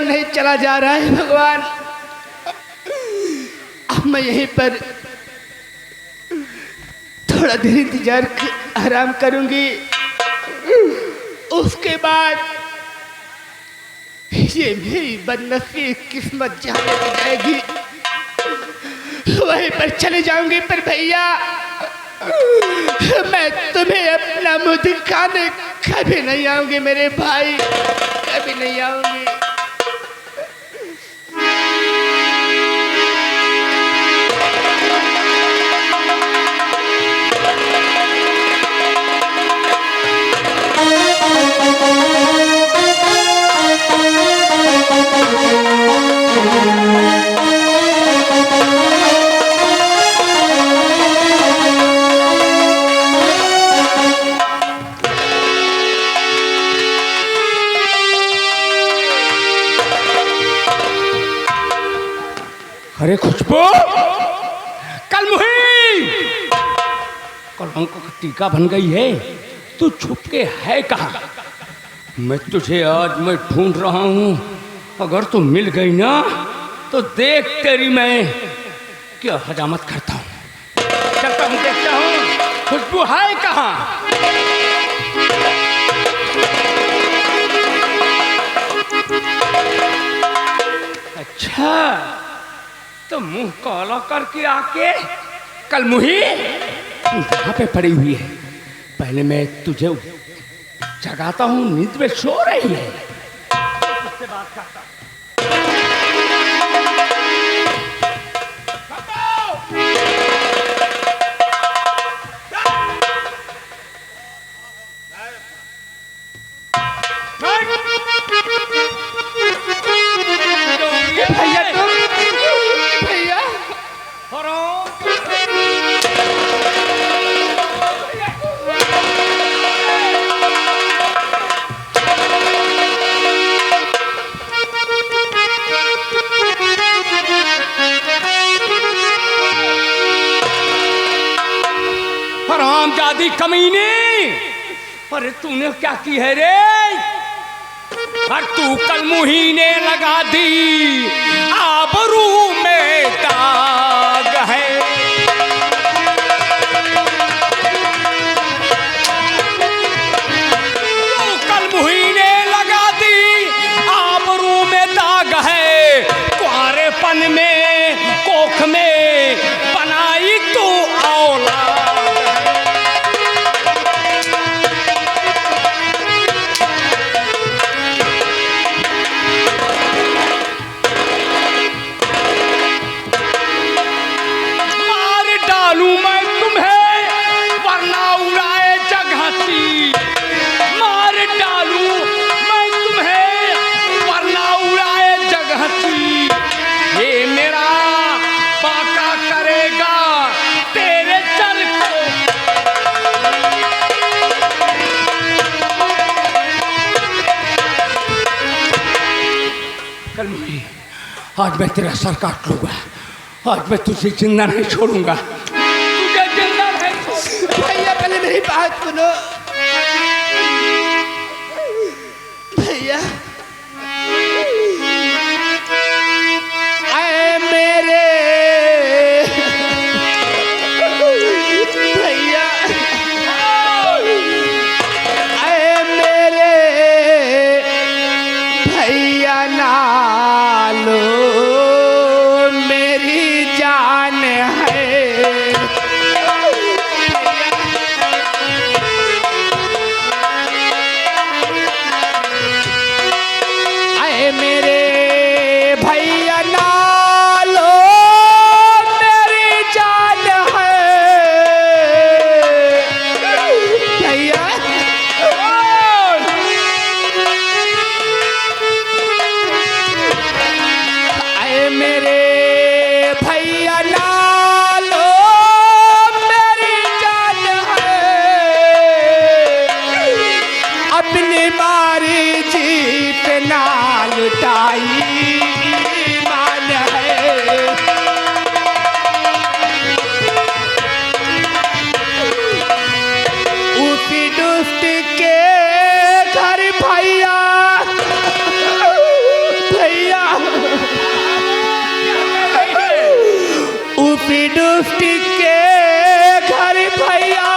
नहीं चला जा रहा है भगवान। अब मैं यहीं पर थोड़ा देर इंतजार आराम करूंगी, उसके बाद ये मेरी बदनसीब किस्मत जहाँ लेके जाएगी वहीं पर चले जाऊंगी। पर भैया मैं तुम्हें अपना मुंह दिखाने कभी नहीं आऊंगी मेरे भाई, कभी नहीं आऊंगी। अरे खुशबू, कलमुही, कलंक का टीका बन गई है। तू छुप के है कहाँ? मैं तुझे आज मैं ढूंढ रहा हूँ। अगर तू मिल गई ना तो देख तेरी मैं क्या हजामत करता हूँ। चलता हूँ, देखता हूँ खुशबू है कहाँ। अच्छा, तो मुंह काला करके आके कलमुही तू यहाँ पे पड़ी हुई है। पहले मैं तुझे जगाता हूँ, नींद में सो रही है। उससे बात करता हूँ। हरामजादी कमीने, अरे तूने क्या की है रे? और तू कलमुही ने लगा दी आबरू में दाग है। तू कलमुही ने लगा दी आबरू में दाग है। कुआरेपन में कोख में बनाई तू औलाद। आज मैं तेरा सर काट लूंगा। आज मैं तुझे जिंदा नहीं छोड़ूंगा। तुझे जिंदा नहीं छोड़ूंगा। भैया पहले मेरी बात सुनो भैया। आए मेरे भैया, आए मेरे भैया नालो मेरी जान है। उसी दुष्टी के घर भैया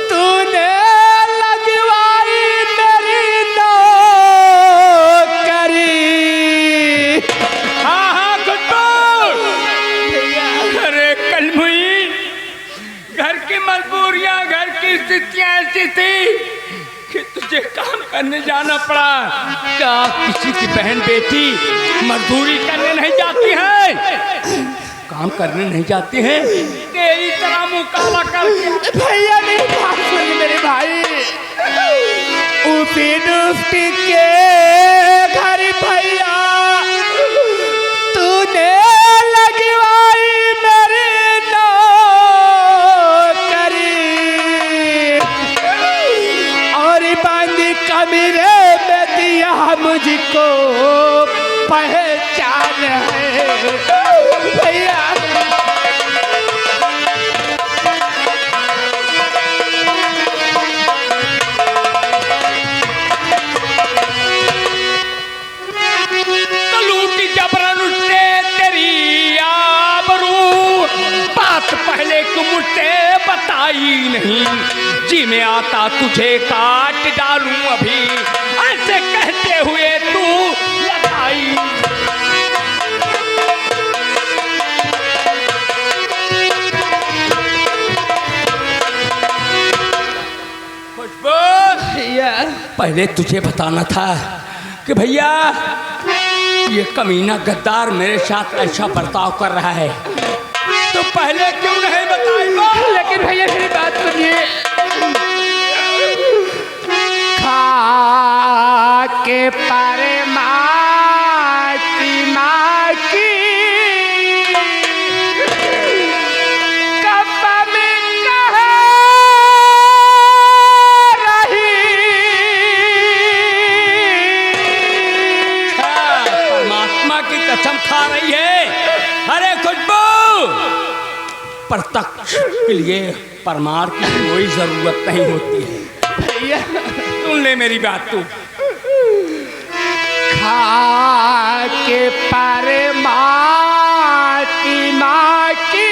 तूने लगवाई मेरी नौकरी। हाँ हाँ गुड्डू, अरे कलमुई, घर की मजबूरियां, घर की स्थितियां ऐसी थी कि तुझे काम करने जाना पड़ा। क्या किसी की बहन बेटी मजदूरी करने नहीं जाती है, काम करने नहीं जाती है? तेरी तरह मुंह काला करके भैया मेरी बात सुनिए मेरे भाई। उसी दुष्टी के घर भैया तूने लगवाई मेरी नौकरी और बंद कमरे में दिया मुझको पहचान है भैया। पहले तू मुझसे बताई नहीं, जी में आता तुझे काट डालूं अभी, ऐसे कहते हुए तू लगाई। खुशबू, पहले तुझे बताना था कि भैया ये कमीना गद्दार मेरे साथ ऐसा बर्ताव कर रहा है, तो पहले क्यों नहीं बताई? लेकिन भैया मेरी बात सुनिए। खा के पारे माटी माकी कब्बा में कहा रही। परमात्मा की कसम खा रही है। अरे खुशबू, प्रत्यक्ष के लिए परमार की कोई जरूरत नहीं होती है। भैया सुन ले मेरी बात, तू खा के पारे माटी माकी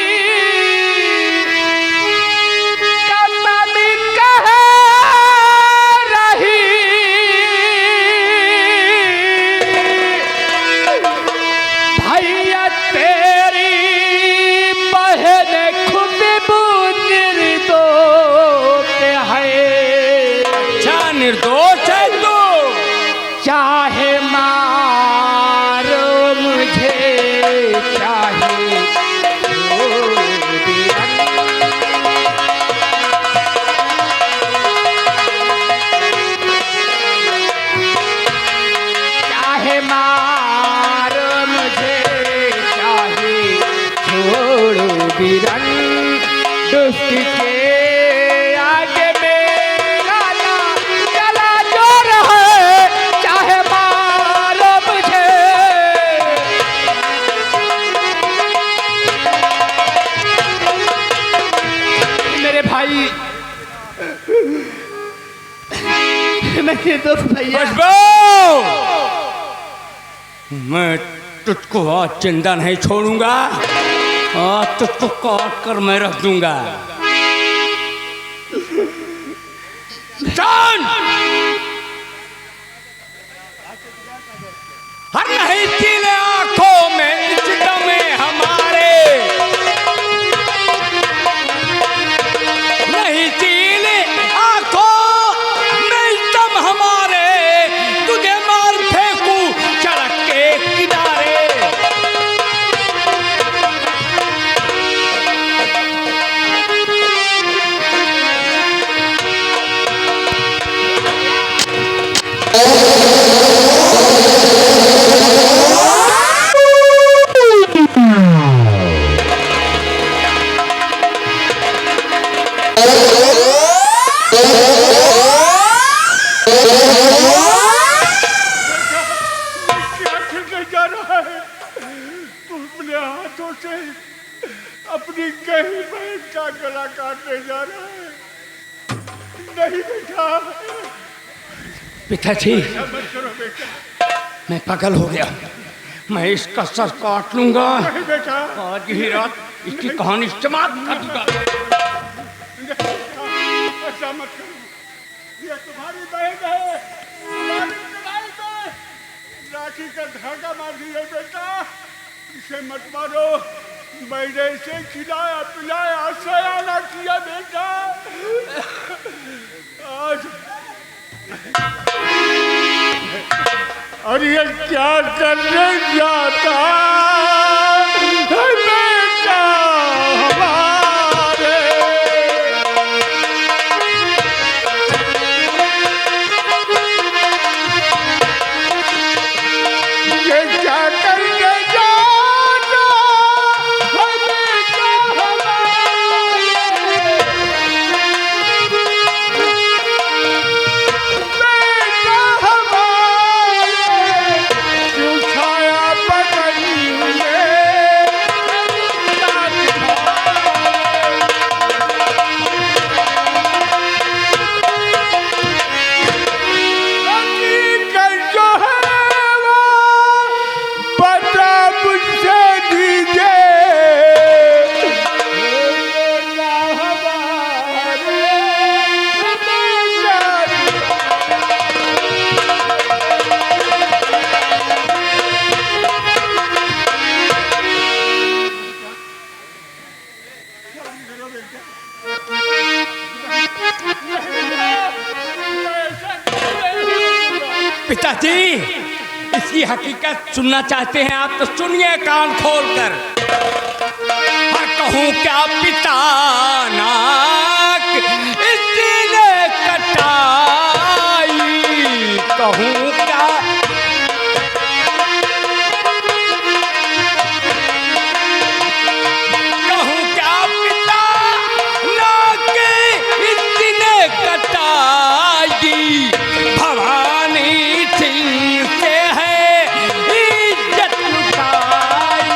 कब्बा में कहा रही। भैया तेरी बहन खुशबू निर्दोष है। अच्छा निर्दोष है तू? चाहे मारो मुझे चाहे छोड़ दिया। चाहे मारो मुझे चाहे छोड़ो बिरन दुष्ट के आगे मेरा ना चला जो रहे। चाहे मारो मुझे मेरे भाई, मेरे दोस्त भैया। खुशबू, मैं तुझको आज जिंदा नहीं छोड़ूंगा, आज तुझको काट कर मैं रख दूंगा। जान हर नहीं चीले आंखों में इस दमे हमारे, नहीं चीले आंखों में इस दम हमारे, तुझे मार फेंकूं सड़क के किनारे। अपनी गहरी बहन का गला काटने जा रहा है। नहीं बेटा, पिताजी मत करो बेटा। मैं पागल हो गया, मैं इसका सर काट लूंगा। नहीं बेटा, आज ही रात इसकी कहानी समाप्त कर दूंगा। ऐसा मत करो, ये तुम्हारी बहन है, तुम्हारी कलाई में राखी का धागा मार दिया बेटा, इसे मत मारो। मैंने इसे खिलाया पिलाया सयाना किया बेटा। आज और ये क्या करने जाता है बेटा हमारे। ये क्या करने जाता है बेटा हमारे। बेटा हमारे क्यों छाया बदली में हकीकत जो है वो बता मुझसे दीजिए। बेटा हमारे पिताजी, इसकी हकीकत सुनना चाहते हैं आप तो सुनिए कान खोलकर। हाँ, कहूँ क्या पिता नाक इसने कटाई, कहूँ क्या कहूँ क्या पिता नाक इसने कटाई, भवानी सिंह से है इज्जत लुटाई।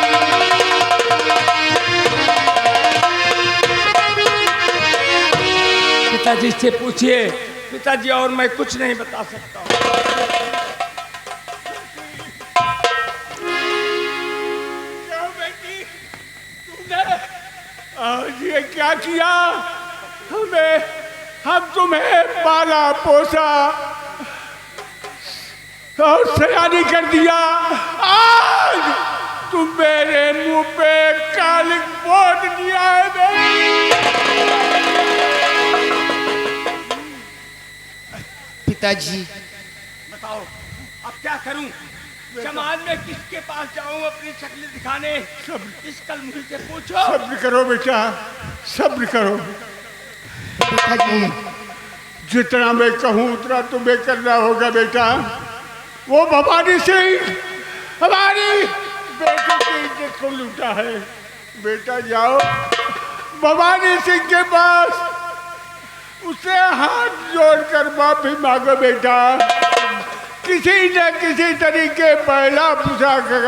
पिताजी से पूछिए पिताजी, और मैं कुछ नहीं बता सकता हूँ। क्या बेटी तुमने आज ये क्या किया। हम तुम्हें पाला पोसा और सयानी कर दिया। आज तुम मेरे मुंह पे कालिक पोत दिया है बेटी। पिताजी बताओ अब क्या करूं। समाज में किसके पास जाऊं अपनी शक्ल दिखाने। इस कल मुझे से पूछो। सब्र करो बेटा, सब्र करो। पिताजी जितना मैं कहूँ उतना तुम्हें करना होगा बेटा। वो भवानी सिंह हमारी बेटी की इज्जत को लूटा है। बेटा जाओ भवानी सिंह के पास, उसे हाथ जोड़कर माफी मांगो बेटा। किसी न किसी तरीके पहला पूछा कर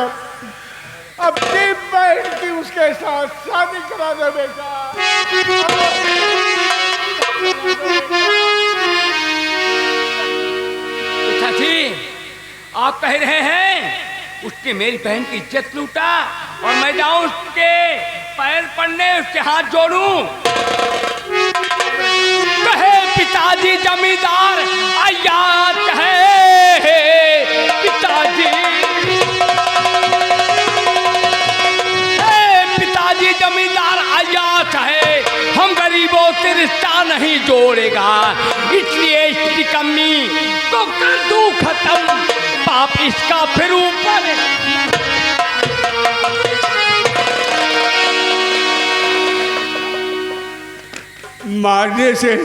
अपनी बहन की उसके साथ शादी करा दो बेटा। पिताजी, आप कह रहे हैं उसने मेरी बहन की इज्जत लूटा और मैं जाऊं उसके पैर पड़ने, उसके हाथ जोड़ूं। कहे पिताजी जमींदार आयात है। पिताजी पिताजी जमींदार आयात है, हम गरीबों से रिश्ता नहीं जोड़ेगा, इसलिए इसकी कमी तो कर दूं खत्म, पाप इसका फिर ऊपर। मारने से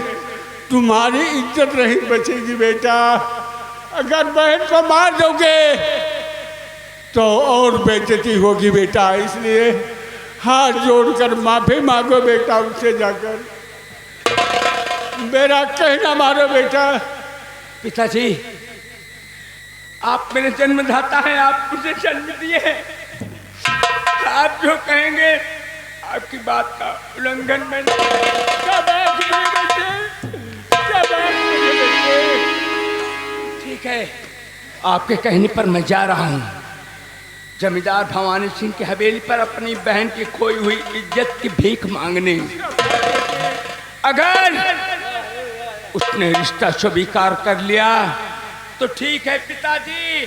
तुम्हारी इज्जत नहीं बचेगी बेटा। अगर बहन को मार दोगे तो और बेइज्जती होगी बेटा। इसलिए हाथ जोड़कर माफी मांगो बेटा उससे जाकर। मेरा कहना मानो बेटा। पिताजी, आप मेरे जन्मदाता हैं, आप मुझे जन्म दिए हैं। आप जो कहेंगे आपकी बात का उल्लंघन मैं ठीक है, आपके कहने पर मैं जा रहा हूं। जमींदार भवानी सिंह की हवेली पर अपनी बहन की खोई हुई इज्जत की भीख मांगने। अगर उसने रिश्ता स्वीकार कर लिया तो ठीक है पिताजी,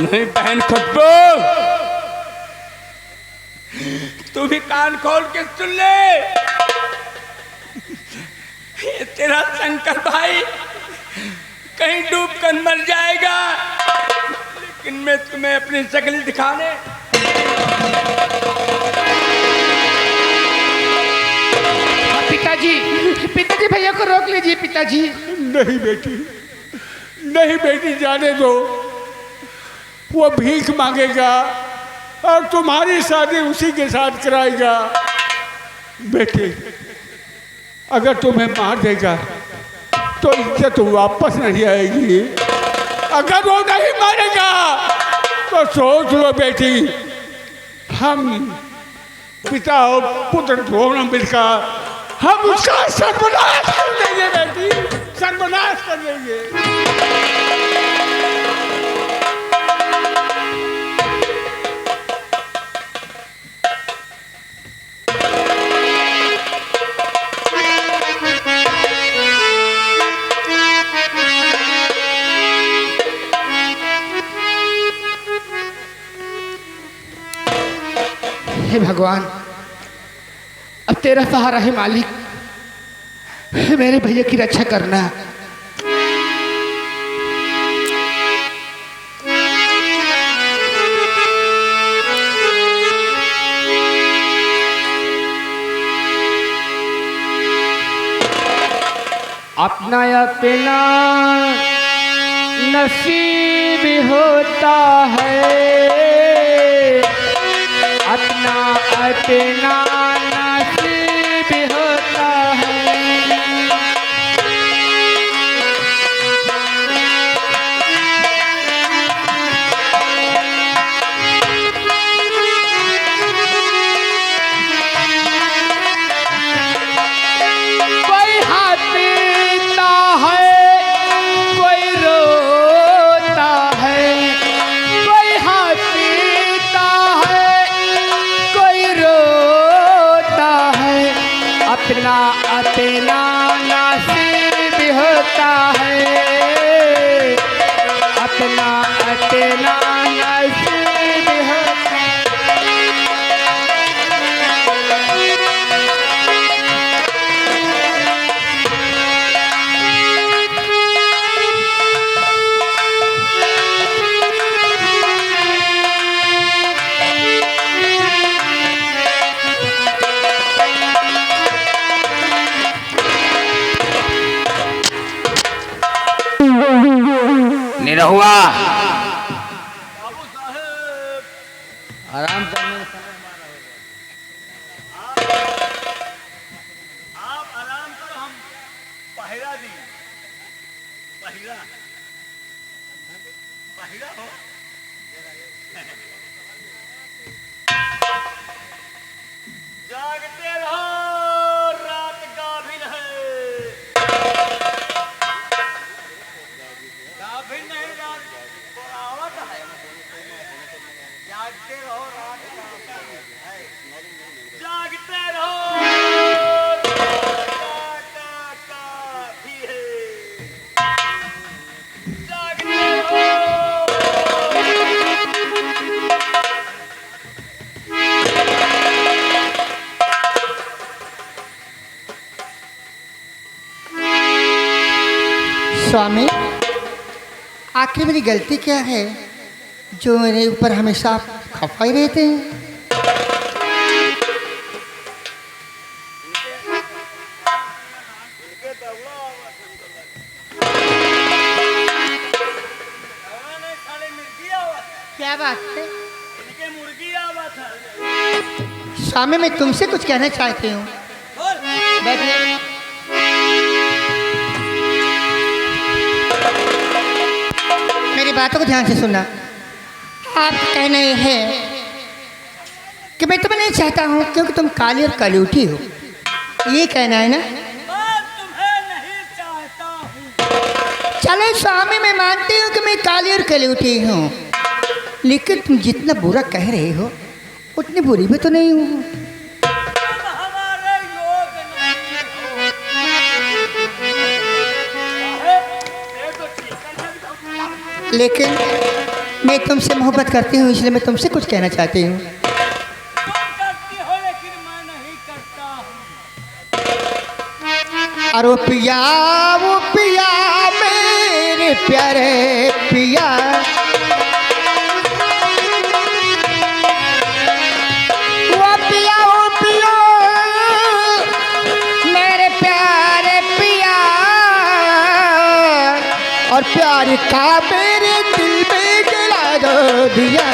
नहीं बहन खुशबू तू भी कान खोल के सुन ले। ये तेरा शंकर भाई कहीं डूब कर मर जाएगा, लेकिन मैं तुम्हें अपनी शक्ल दिखाने। पिताजी, पिताजी भैया को रोक लीजिए पिताजी। नहीं बेटी, नहीं बेटी, जाने दो। वो भीख मांगेगा और तुम्हारी शादी उसी के साथ कराएगा। बेटे, अगर तुम्हें मार देगा तो इज्जत वापस नहीं आएगी। अगर वो नहीं मारेगा तो सोच लो बेटी, हम पिता और पुत्र दोनों मिलकर हम उसका सर्वनाश कर देंगे बेटी, सर्वनाश कर देंगे। हे भगवान, अब तेरा सहारा है मालिक, मेरे भैया की रक्षा करना। अपना अपना नसीब होता है, अपना अपना नसीब होता है। कोई हंसता है, कोई रोता है, कोई हंसता है, कोई रोता है। अपना अपना नसीब होता है, अपना अपना नसीब होता है। निरहुआ आराम करने का समय हमारा हो गया। आप आराम करो, हम पहरा दी। पहरा पहरा हो। जागते रहो, रात गाभिन है। गाभिन नहीं, रात आवत है। जागते रहो, रात गाभिन है। जागते रहो, स्वामी, आखिर मेरी गलती क्या है जो मेरे ऊपर हमेशा खफा ही रहते हैं? क्या बात है? स्वामी, मैं तुमसे कुछ कहना चाहती हूँ। बैठिए। मेरी बातों को ध्यान से सुनना। आप कहना यह है कि मैं तुम्हें नहीं चाहता हूँ क्योंकि तुम काली और कलूठी हो, ये कहना है ना? मैं तुम्हें नहीं चाहता हूँ। भले स्वामी मैं मानती हूँ कि मैं काली और कलौटी हूँ, लेकिन तुम जितना बुरा कह रहे हो उतनी बुरी भी तो नहीं हूँ। हमारे योग नहीं हो। लेकिन मैं तुमसे मोहब्बत करती हूँ, इसलिए मैं तुमसे कुछ कहना चाहती हूँ। तुम करती हो लेकिन मैं नहीं करता हूँ। और वो पिया मेरे प्यारे पिया, वो पिया मेरे प्यारे पिया, और प्यार का मेरे दिल में जला दो दिया।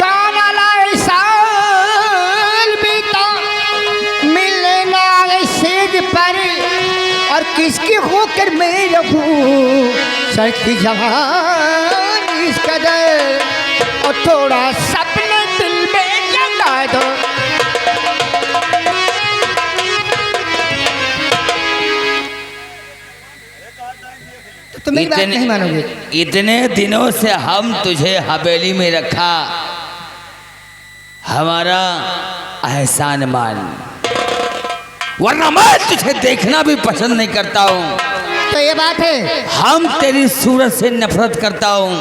गाना लाए साल बीता, मिलने ना आए सेज पर, और किसकी होकर मैं रहूं सच्ची जवान इस कदर, और थोड़ा सपने दिल में जगा दो। तो तुम मेरी बात नहीं मानोगे। इतने दिनों से हम तुझे हवेली में रखा, हमारा एहसान मान, वरना मैं तुझे देखना भी पसंद नहीं करता हूँ। तो ये बात है, हम तेरी सूरत से नफरत करता हूँ।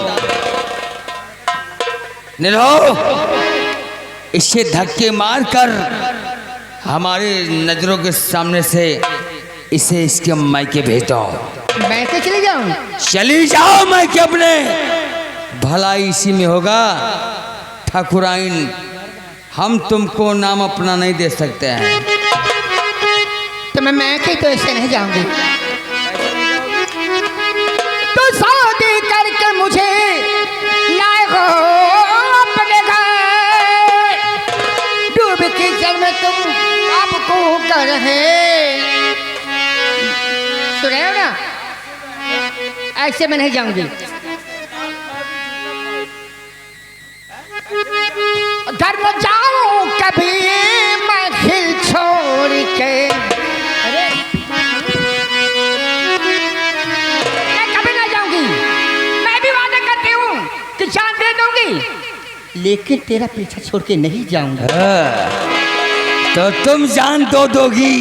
निरहो, इसे धक्के मारकर हमारे नजरों के सामने से इसे इसके मायके भेज दो। मैं तो चली जाऊं। चली जाओ मायके अपने, भला इसी में होगा। ठाकुराइन, हम तुमको नाम अपना नहीं दे सकते हैं। तो मैं कहीं तो ऐसे नहीं जाऊंगी। तो शादी करके मुझे लाए हो अपने घर, डूब की जल में तुम आपको कर रहे। सुन रहे हो ना, ऐसे मैं नहीं जाऊंगी। घर में जाऊं कभी मैं खिल छोड़ के, अरे मैं कभी ना जाऊंगी। मैं भी वादा करती हूँ कि जान दे दूंगी, लेकिन तेरा पीछा छोड़ के नहीं जाऊंगा। तो तुम जान तो दोगी,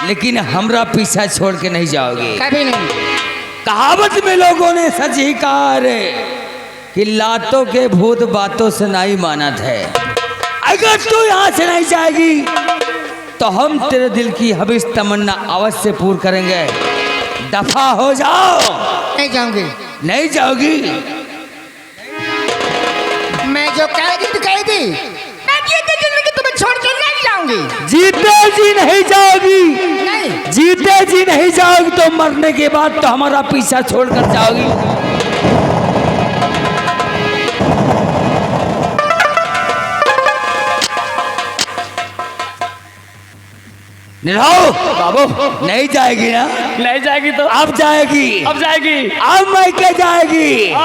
लेकिन हमरा पीछा छोड़ के नहीं जाओगे। कभी नहीं। कहावत में लोगों ने सच ही कहा है कि लातों के भूत बातों से नहीं मानत है। अगर तू यहाँ से नहीं जाएगी तो हम तेरे दिल की हबीज तमन्ना अवश्य पूर्ण करेंगे। दफा हो जाओ। नहीं जाऊंगी। नहीं जाओगी? मैं जो कह दी तो कह दी। मैं जीते जिंदगी तुम्हें छोड़ के नहीं जाऊंगी। जीते जी नहीं जाओगी? नहीं। जीते जी नहीं जाओगी तो मरने के बाद तो हमारा पीछा छोड़कर जाओगी। निराओ बाबू, नहीं जाएगी ना? नहीं जाएगी तो अब जाएगी। अब जाएगी। अब मायके जाएगी।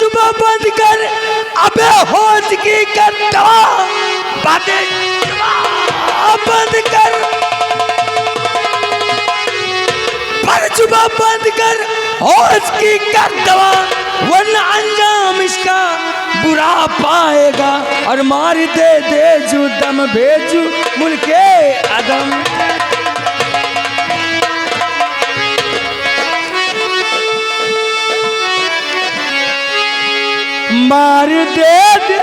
जुबान बंद कर, अबे होश की करता बातें जुबान बंद कर। जुबान बंद कर होश की कर दवा, वरना अंजाम इसका बुरा पाएगा। और मार दे दे जू दम भेजू मुल्के अदम। मार दे दे,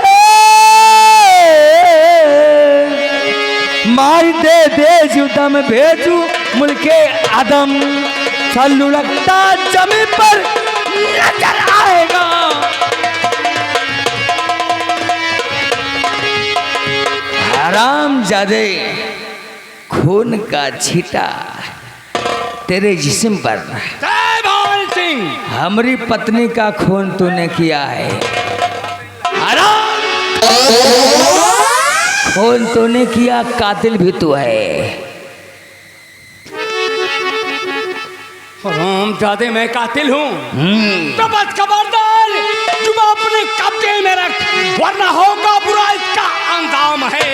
मार दे दे जू दम भेजू मुल्के अदम। लुढ़कता जमी पर नजर आएगा। हरामजादे, खून का छींटा तेरे जिस्म पर। जय भवानी सिंह। हमारी पत्नी का खून तूने किया है। हराम, खून तूने किया, कातिल भी तू है। हरामजादे, मैं कातिल हूँ? तो बस खबरदार, तुम अपने कब्जे में रख, वरना होगा बुरा इसका अंजाम है।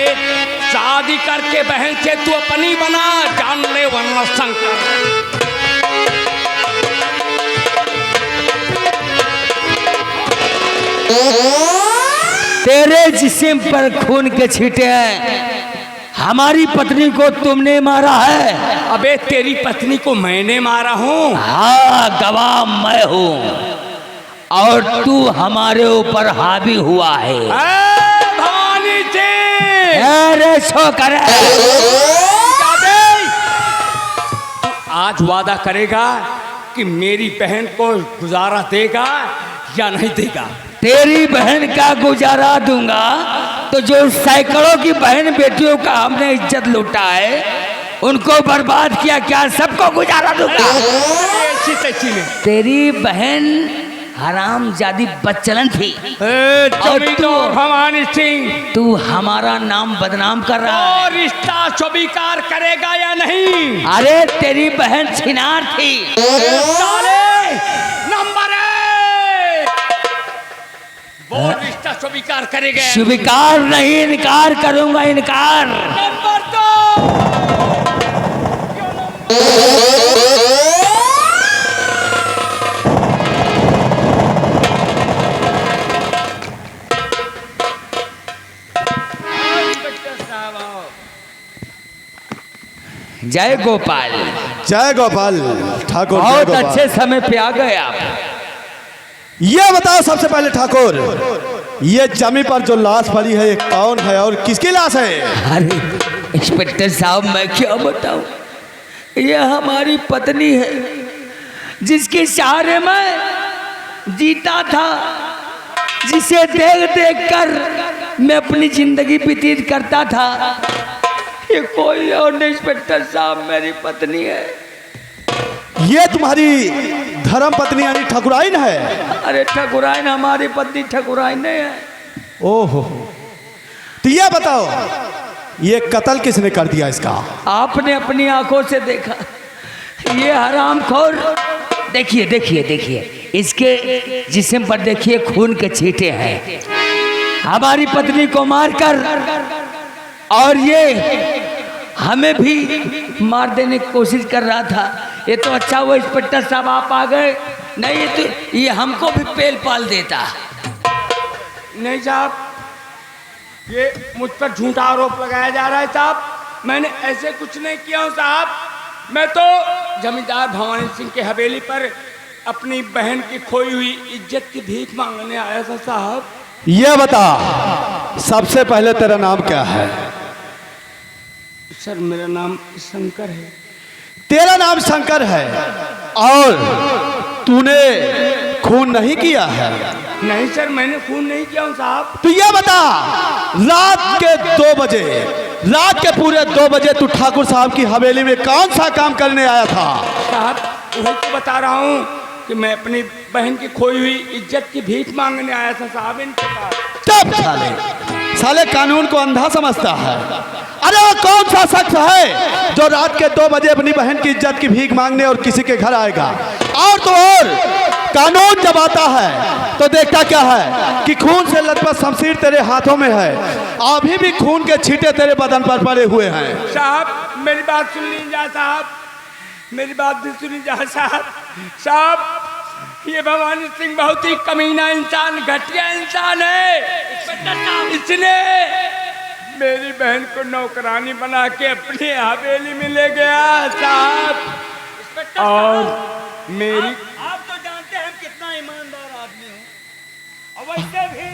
शादी करके बहन से तू अपनी बना, जान ले वरना शंकर। तेरे जिस्म पर खून के छींटे हैं। हमारी पत्नी को तुमने मारा है। अबे तेरी पत्नी को मैंने मारा हूँ? हाँ, गवाह मैं हूँ, और तू हमारे ऊपर हावी हुआ है। भवानी जी, अरे छोकर, तू आज वादा करेगा कि मेरी बहन को गुजारा देगा या नहीं देगा? तेरी बहन का गुजारा दूंगा तो जो सैकड़ों की बहन बेटियों का हमने इज्जत लूटा है, उनको बर्बाद किया, क्या सबको गुजारा दूंगा? तेरी बहन हरामजादी बच्चलन थी। और तू भवानी सिंह, तू हमारा नाम बदनाम कर रहा है। और रिश्ता स्वीकार करेगा या नहीं? अरे तेरी बहन छिनार थी। नंबर वो रिश्ता स्वीकार करेगा? स्वीकार नहीं, इनकार करूंगा, इनकार। नंबर दो। जय गोपाल। जय गोपाल ठाकुर। बहुत अच्छे समय पे आ गए आप। ये बताओ सबसे पहले ठाकुर, ये जमी पर जो लाश पड़ी है ये कौन है और किसकी लाश है? अरे इंस्पेक्टर साहब, मैं क्या बताऊं, ये हमारी पत्नी है, जिसके सहारे मैं जीता था, जिसे देख देख कर मैं अपनी जिंदगी व्यतीत करता था। ये कोई और नहीं इंस्पेक्टर साहब, मेरी पत्नी है। ये तुम्हारी धर्म पत्नी यानी ठकुराइन है? अरे ठकुराइन, हमारी पत्नी ठकुराइन नहीं है। ओहो, तो ये बताओ ये कत्ल किसने कर दिया इसका? आपने अपनी आंखों से देखा। ये हरामखोर, देखिए देखिए देखिए, इसके जिस्म पर देखिए खून के छींटे हैं। हमारी पत्नी को मारकर, और ये हमें भी मार देने की कोशिश कर रहा था। ये तो अच्छा हुआ इंस्पेक्टर साहब आप आ गए, नहीं तो ये हमको भी पेल पाल देता। नहीं साहब, ये मुझ पर झूठा आरोप लगाया जा रहा है साहब। मैंने ऐसे कुछ नहीं किया हूँ साहब। मैं तो जमींदार भवानी सिंह के हवेली पर अपनी बहन की खोई हुई इज्जत की भीख मांगने आया था साहब। ये बता सबसे पहले तेरा नाम क्या है? सर मेरा नाम शंकर है। तेरा नाम शंकर है और तूने खून नहीं किया है? नहीं सर, मैंने खून नहीं किया हूँ साहब। तो ये बता, रात के 2 बजे, रात के पूरे 2 बजे तू ठाकुर साहब की हवेली में कौन सा काम करने आया था? साहब वही तो बता रहा हूँ कि मैं अपनी बहन की खोई हुई इज्जत की भीख मांगने आया था साहब इनके पास। तब साले कानून को अंधा समझता है। अरे वो कौन सा शख्स है जो रात के 2 बजे अपनी बहन की इज्जत की भीख मांगने और किसी के घर आएगा? और तो और कानून जब आता है तो देखता क्या है कि खून से लथपथ शमशीर तेरे हाथों में है, अभी भी खून के छींटे तेरे बदन पर पड़े हुए हैं। साहब मेरी बात सुन लीजिए साहब, मेरी बात भी सुनी जहाँ साहब। साहब ये भवानी सिंह बहुत ही कमीना इंसान, घटिया इंसान है। इसने मेरी बहन को नौकरानी बना के अपनी हवेली में ले गया साहब। और मेरी आप तो जानते हैं कितना ईमानदार आदमी हूँ, और वैसे भी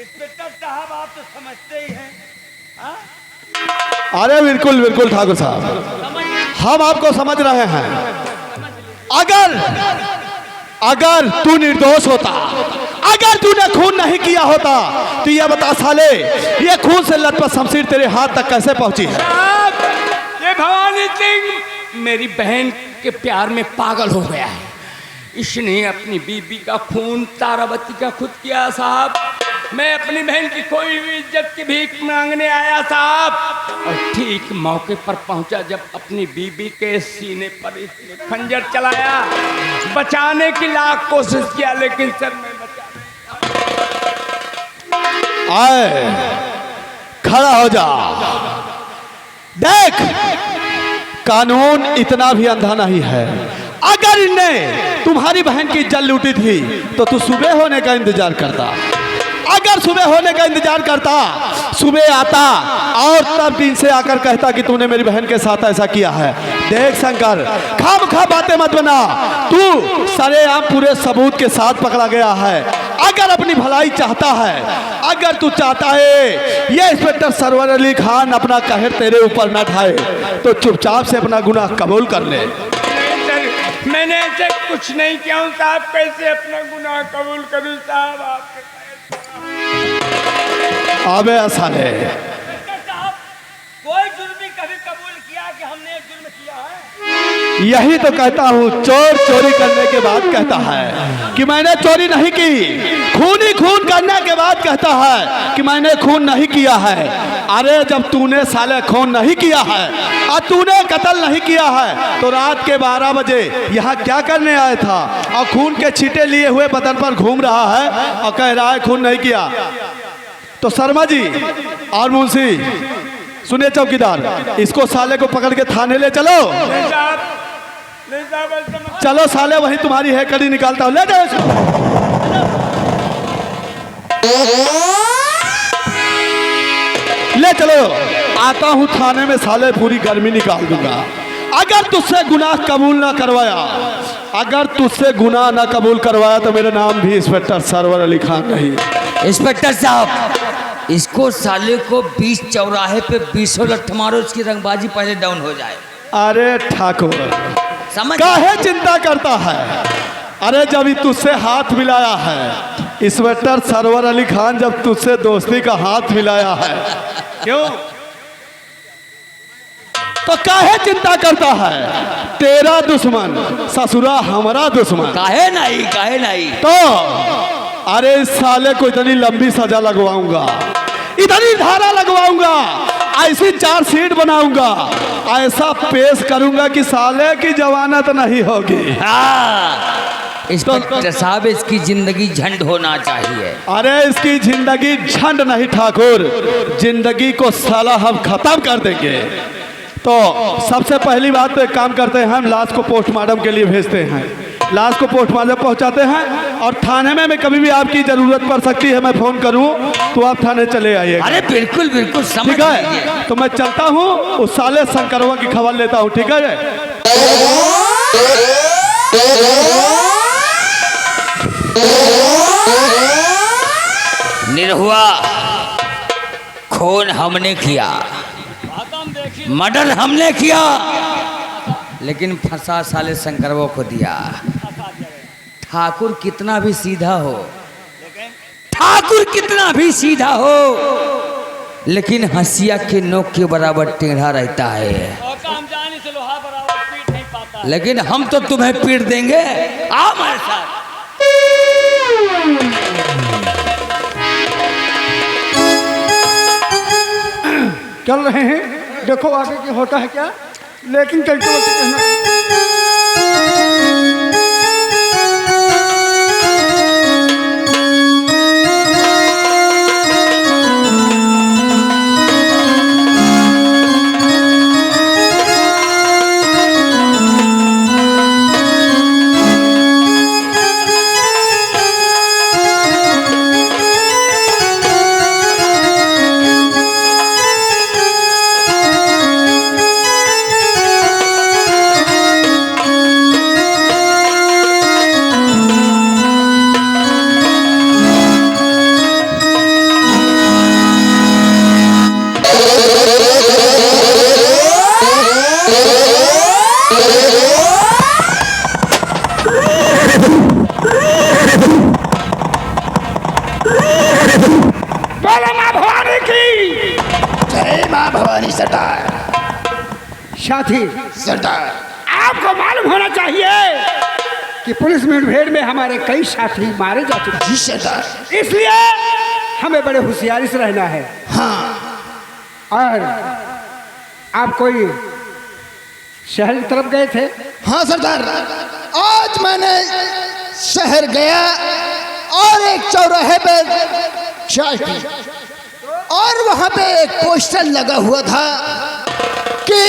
इंस्पेक्टर साहब आप तो समझते ही हैं। हाँ? अरे बिल्कुल बिल्कुल ठाकुर साहब, हम आपको समझ रहे हैं। अगर तू निर्दोष होता, अगर तूने खून नहीं किया होता, तो ये बता साले, ये खून से लटपट शमशीर तेरे हाथ तक कैसे पहुंची है? ये भवानी सिंह मेरी बहन के प्यार में पागल हो गया है। इसने अपनी बीबी का खून तारावती का खुद किया साहब। मैं अपनी बहन की खोई हुई इज्जत की भीख मांगने आया साहब, और ठीक मौके पर पहुंचा जब अपनी बीबी के सीने पर इसने खंजर चलाया। बचाने की लाख कोशिश किया, लेकिन सर मैं बचा। आए खड़ा हो जा। देख, कानून इतना भी अंधा नहीं है। अगर इनने तुम्हारी बहन की इज्जत लूटी थी तो तू सुबह होने का इंतजार करता। अगर सुबह होने का इंतजार करता, सुबह आता और तब दिन से आकर कहता कि तूने मेरी बहन के साथ ऐसा किया है। देख शंकर, खामखा बातें मत बना। तू सरेआम पूरे सबूत के साथ पकड़ा गया है। अगर अपनी भलाई चाहता है, अगर तू चाहता है ये इंस्पेक्टर सरवर अली खान अपना कहर तेरे ऊपर न ढाए, तो चुपचाप से अपना गुनाह कबूल कर ले। मैंने ऐसे कुछ नहीं किया हूँ साहब, कैसे अपना गुनाह कबूल करूँ साहब? आपके अबे साले, साहब कोई जुर्म भी कभी कबूल किया कि हमने एक जुर्म किया है? यही तो कहता हूँ, चोर चोरी करने के बाद कहता है कि मैंने चोरी नहीं की। खूनी खून करने के बाद कहता है कि मैंने खून नहीं किया है। अरे जब तूने साले खून नहीं किया है और तूने कत्ल नहीं किया है, तो रात के 12 बजे यहाँ क्या करने आया था? और खून के छींटे लिए हुए बदन पर घूम रहा है और कह रहा है खून नहीं किया। तो शर्मा जी और मुंशी, सुनिए चौकीदार, इसको साले को पकड़ के थाने ले चलो। चलो साले, वही तुम्हारी है कड़ी निकालता हूँ, ले जाओ इसको। ले चलो, आता हूँ थाने में, साले पूरी गर्मी निकाल दूंगा। अगर तुझसे गुनाह कबूल ना करवाया, अगर तुझसे गुनाह ना कबूल करवाया, तो मेरा नाम भी इंस्पेक्टर सरवर अली खान नहीं। इंस्पेक्टर साहब, इसको साले को 20 चौराहे पे 20 लठ मारो, इसकी रंगबाजी पहले डाउन हो जाए। अरे ठाकुर, समझ काहे चिंता करता है? अरे जब तुझसे हाथ मिलाया है इंस्पेक्टर सरवर अली खान, जब तुझसे दोस्ती का हाथ मिलाया है, क्यों तो काहे चिंता करता है? तेरा दुश्मन ससुरा हमारा दुश्मन। काहे नहीं तो अरे इस साले को इतनी लंबी सजा लगवाऊंगा, इतनी धारा लगवाऊंगा, ऐसी 4 सीट बनाऊंगा, ऐसा पेश करूंगा कि साले की जवानत नहीं होगी। हाँ, इंस्पेक्टर साहब, इसकी जिंदगी झंड होना चाहिए। अरे इसकी जिंदगी झंड नहीं ठाकुर, जिंदगी को साला हम खत्म कर देंगे। तो सबसे पहली बात तो एक काम करते हैं, हम लाश को पोस्टमार्टम के लिए भेजते हैं। लाश को पोस्टमार्टम पहुंचाते हैं, और थाने में कभी भी आपकी जरूरत पड़ सकती है, मैं फोन करूं तो आप थाने चले आइए। अरे बिल्कुल बिल्कुल, समझ ठीक है, तो मैं चलता हूं, उस साले शंकरवा की खबर लेता हूं। ठीक है, निरहुआ, खून हमने किया, मर्डर हमने किया, लेकिन फंसा साले शंकरवा को दिया। ठाकुर कितना भी सीधा हो, ठाकुर कितना भी सीधा हो, लेकिन हंसिया के नोक के बराबर टेढ़ा रहता है। हम जाने से लोहा बराबर पीट नहीं पाता। लेकिन हम तो तुम्हें पीट देंगे, आओ हमारे साथ। चल रहे हैं, देखो आगे क्या होता है क्या, लेकिन चलते वक्त कहना। नहीं सरदार। साथी, सरदार आपको मालूम होना चाहिए कि पुलिस मुठभेड़ में हमारे कई साथी मारे जा चुके हैं। जी सरदार। इसलिए हमें बड़े होशियारी से रहना है। हाँ। और आप कोई शहर की तरफ गए थे? हाँ सरदार, आज मैंने शहर गया और एक चौराहे पे चाय पी और वहां पे एक पोस्टर लगा हुआ था कि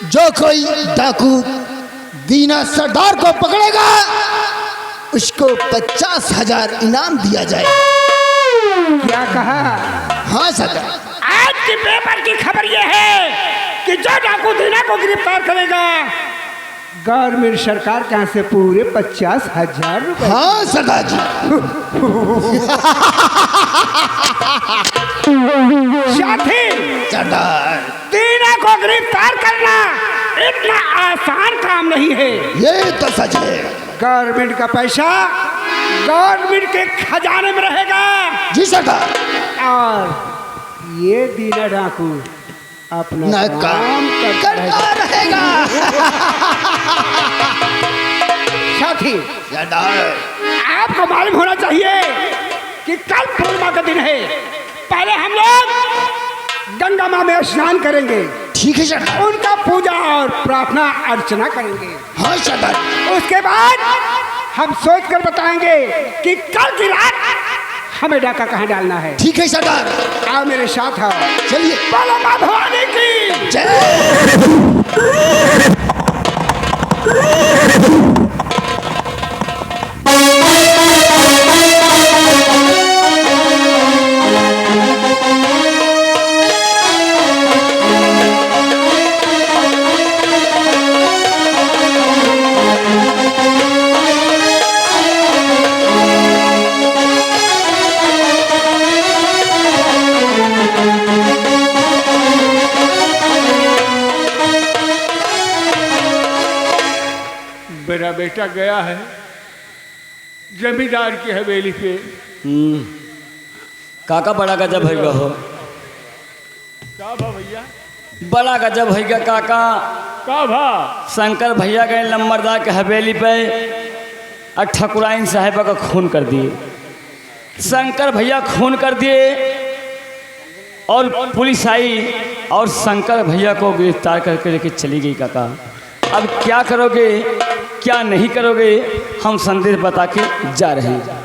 जो कोई डाकू दीना सरदार को पकड़ेगा उसको 50,000 इनाम दिया जाए। क्या कहा? हाँ सरदार। आज के पेपर की खबर यह है कि जो डाकू दीना को गिरफ्तार करेगा गवर्नमेंट सरकार के यहाँ से पूरे 50,000 रुपए। हाँ सरदार जी। साथी, सरदार दीना को गिरफ्तार करना इतना आसान काम नहीं है। ये तो सच है। गवर्नमेंट का पैसा गवर्नमेंट के खजाने में रहेगा। जी सरदार। और ये दीना डाकू अपना न काम करता रहेगा। साथी, सरदार आपको मालूम होना चाहिए कि कल पूर्णिमा का दिन है। पहले हम लोग गंगा माँ में स्नान करेंगे। ठीक है सरदार। उनका पूजा और प्रार्थना अर्चना करेंगे। हाँ सरदार। उसके बाद हम सोच कर बताएंगे कि कल की रात हमें डाका कहाँ डालना है। ठीक है सरदार। आओ मेरे साथ आओ। चलिए। बोलो माँ भवानी की जय। मेरा बेटा गया है जमींदार की हवेली पे। काका बड़ा गजब है हो। का भा भैया? बड़ा गजब है काका। का भा? शंकर भैया गए लम्बरदार के हवेली पे और ठकुराइन साहिबा का खून कर दिए। शंकर भैया खून कर दिए और पुलिस आई और शंकर भैया को गिरफ्तार करके लेके चली गई काका। अब क्या करोगे क्या नहीं करोगे, हम संदेश बता के जा रहे हैं।